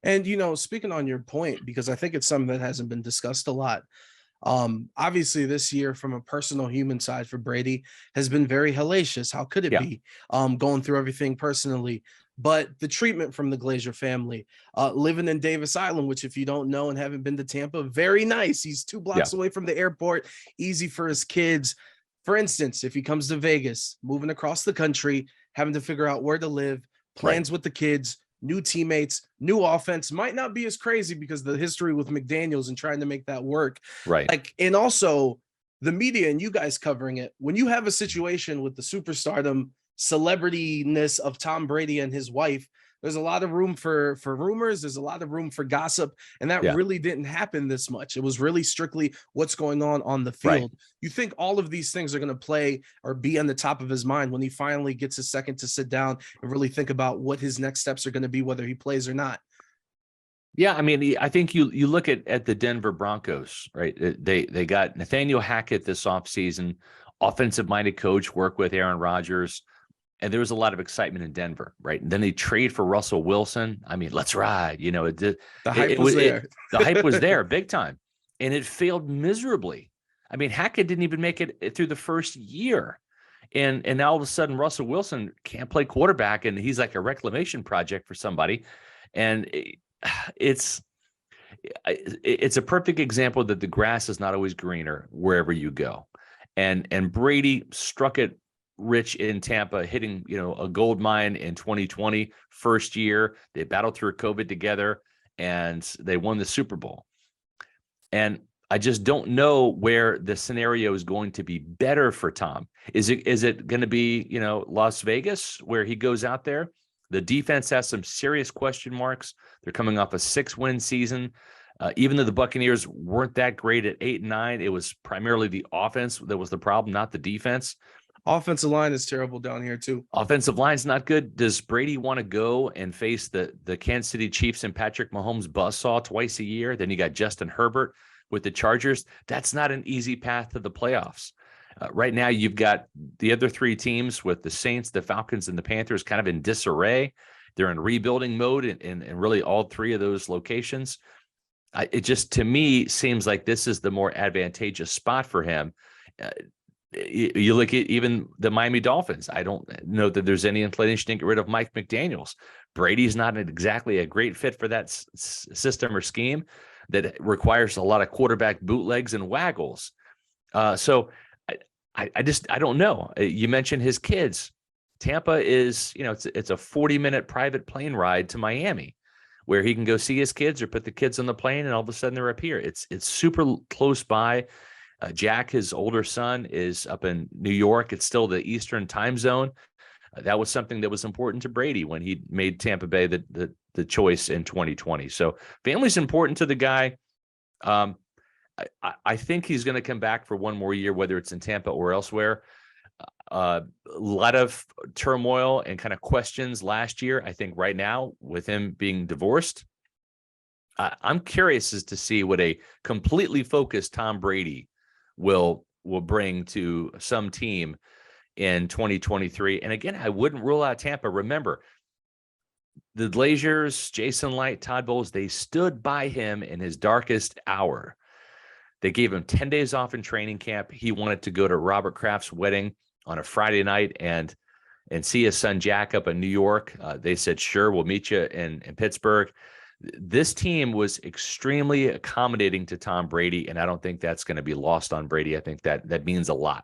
And, speaking on your point, because I think it's something that hasn't been discussed a lot. Obviously, this year, from a personal human side for Brady, has been very hellacious. How could it Yeah. be? Going through everything personally. But the treatment from the Glazier family, living in Davis Island, which, if you don't know and haven't been to Tampa, very nice. He's 2 blocks Yeah. away from the airport, easy for his kids. For instance, if he comes to Vegas, moving across the country, having to figure out where to live, Right. plans with the kids, new teammates, new offense might not be as crazy because the history with McDaniels and trying to make that work. Right. And also the media and you guys covering it. When you have a situation with the superstardom, celebrityness of Tom Brady and his wife, there's a lot of room for rumors. There's a lot of room for gossip, and that Yeah. really didn't happen this much. It was really strictly what's going on the Right. field. You think all of these things are going to play or be on the top of his mind when he finally gets a second to sit down and really think about what his next steps are going to be, whether he plays or not? Yeah, I mean, I think you look at the Denver Broncos, right? They got Nathaniel Hackett this offseason, offensive-minded coach, work with Aaron Rodgers, and there was a lot of excitement in Denver, right? And then they trade for Russell Wilson. I mean, let's ride. The hype was Was there. the hype was there big time, and it failed miserably. I mean, Hackett didn't even make it through the first year. And now all of a sudden Russell Wilson can't play quarterback, and he's like a reclamation project for somebody. And it's a perfect example that the grass is not always greener wherever you go. And Brady struck it rich in Tampa, hitting, a gold mine in 2020, first year. They battled through COVID together and they won the Super Bowl. And I just don't know where the scenario is going to be better for Tom. Is it going to be, Las Vegas, where he goes out there? The defense has some serious question marks. They're coming off a 6-win season. Even though the Buccaneers weren't that great at 8-9, it was primarily the offense that was the problem, not the defense. Offensive line is terrible down here too. Offensive line's not good. Does Brady want to go and face the Kansas City Chiefs and Patrick Mahomes buzzsaw twice a year? Then you got Justin Herbert with the Chargers. That's not an easy path to the playoffs. Right now, you've got the other 3 teams with the Saints, the Falcons, and the Panthers kind of in disarray. They're in rebuilding mode in really all 3 of those locations. It just, to me, seems like this is the more advantageous spot for him. You look at even the Miami Dolphins. I don't know that there's any inclination to get rid of Mike McDaniels. Brady's not exactly a great fit for that system or scheme that requires a lot of quarterback bootlegs and waggles. So I don't know. You mentioned his kids. Tampa is, it's a 40-minute private plane ride to Miami, where he can go see his kids or put the kids on the plane, and all of a sudden they're up here. It's super close by. Jack, his older son, is up in New York. It's still the Eastern time zone. That was something that was important to Brady when he made Tampa Bay the choice in 2020. So family's important to the guy. I think he's going to come back for one more year, whether it's in Tampa or elsewhere. A lot of turmoil and kind of questions last year. I think right now, with him being divorced, I'm curious as to see what a completely focused Tom Brady will bring to some team in 2023. And again, I wouldn't rule out Tampa. Remember, the Glaziers, Jason Light, Todd Bowles, they stood by him in his darkest hour. They gave him 10 days off in training camp. He wanted to go to Robert Kraft's wedding on a Friday night and see his son Jack up in New York. They said, sure, we'll meet you in Pittsburgh. This team was extremely accommodating to Tom Brady, and I don't think that's going to be lost on Brady. I think that means a lot.